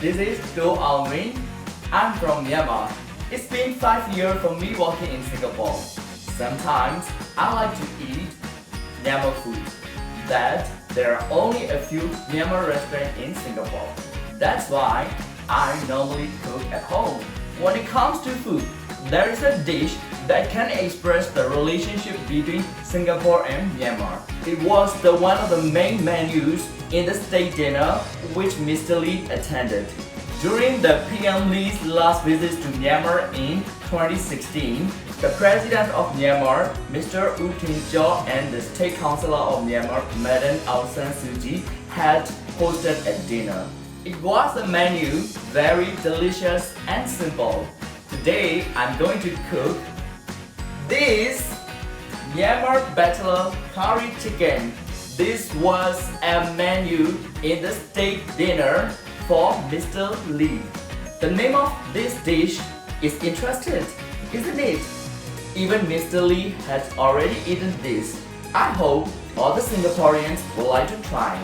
This is Lwin. I'm from Myanmar. It's been 5 years for me working in Singapore. Sometimes I like to eat Myanmar food. That there are only a few Myanmar restaurants in Singapore. That's why I normally cook at home. When it comes to food, there is a dish that can express the relationship between Singapore and Myanmar. It was one of the main menus in the state dinner which Mr. Lee attended. During the PM Lee's last visit to Myanmar in 2016, the President of Myanmar, Mr. U Tin-jaw, and the State Councillor of Myanmar, Madam Aung San Suu Kyi, had hosted a dinner. It was a menu very delicious and simple. Today, I'm going to cook this Myanmar Bachelor curry chicken. This was a menu in the state dinner for Mr. Lee. The name of this dish is interesting, isn't it? Even Mr. Lee has already eaten this. I hope all the Singaporeans would like to try.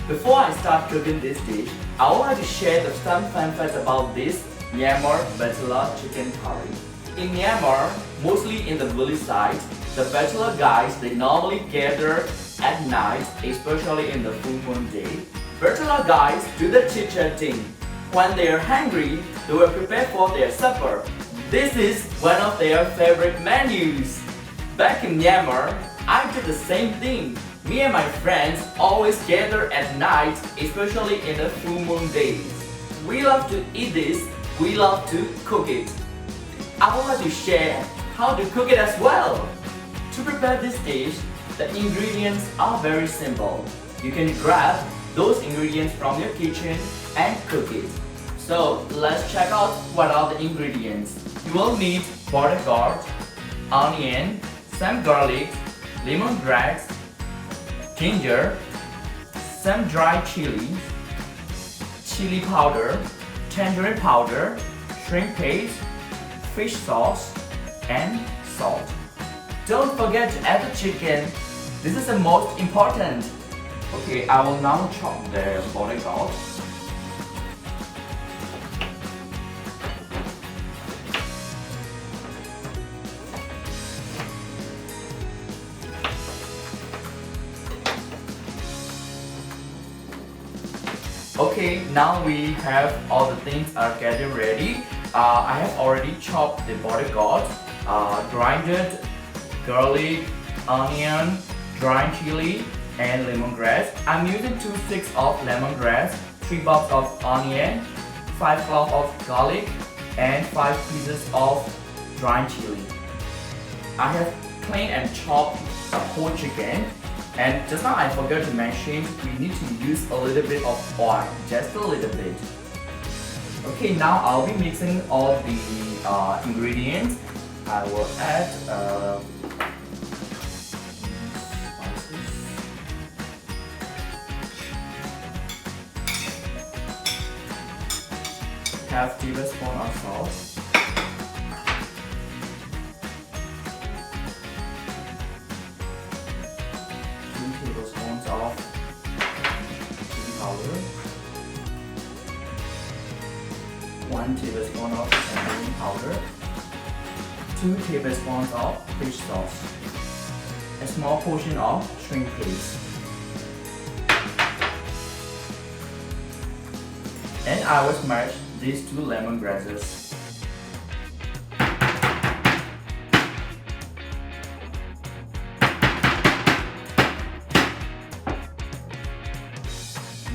Before I start cooking this dish, I would like to share some fun facts about this Myanmar Bachelor chicken curry. In Myanmar, mostly in the village side, the bachelor guys they normally gather at night, especially in the full moon day. Bachelor guys do the chit-chatting. When they are hungry, they will prepare for their supper. This is one of their favorite menus. Back in Myanmar, I did the same thing. Me and my friends always gather at night, especially in the full moon days. We love to eat this, we love to cook it. I would like to share how to cook it as well. To prepare this dish, the ingredients are very simple. You can grab those ingredients from your kitchen and cook it. So let's check out what are the ingredients. You will need bodyguard, onion, some garlic, lemongrass, ginger, some dry chili, chili powder, tangerine powder, shrimp paste, fish sauce, and salt. Don't forget to add the chicken. This is the most important. Okay, I will now chop the bodyguard. Okay, now we have all the things are getting ready. I have already chopped the bodyguard, grinded garlic, onion, dry chili, and lemongrass. I'm using 2 sticks of lemongrass, 3 bulbs of onion, 5 cloves of garlic, and 5 pieces of dry chili. I have cleaned and chopped the whole chicken. And just now I forgot to mention we need to use a little bit of oil, just a little bit. Okay, now I'll be mixing all the ingredients. I will add half tablespoon of salt. 2 tablespoons of chili powder, 1 tablespoon of tangerine powder, 2 tablespoons of fish sauce, a small portion of shrimp paste, and I will smash these 2 lemongrasses.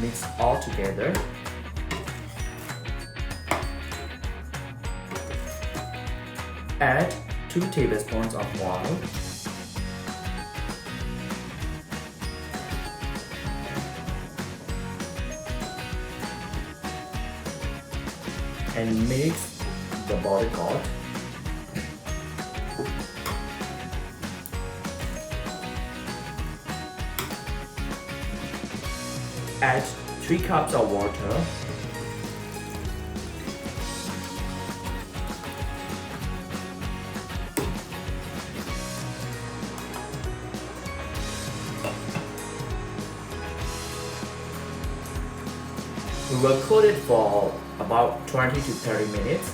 Mix all together. Add 2 tablespoons of water. And mix the bodyguard. Add 3 cups of water. We will cook it for about 20 to 30 minutes.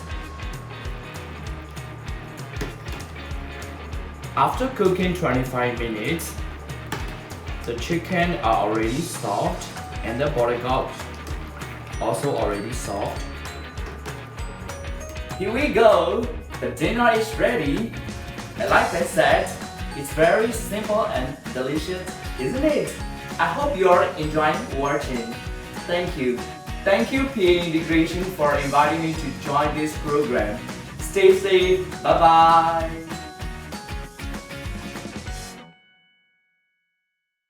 After cooking 25 minutes, the chicken are already soft and the bodyguard also already soft. Here we go! The dinner is ready. And like I said, it's very simple and delicious, isn't it? I hope you are enjoying watching. Thank you. Thank you PA Integration for inviting me to join this program. Stay safe. Bye bye.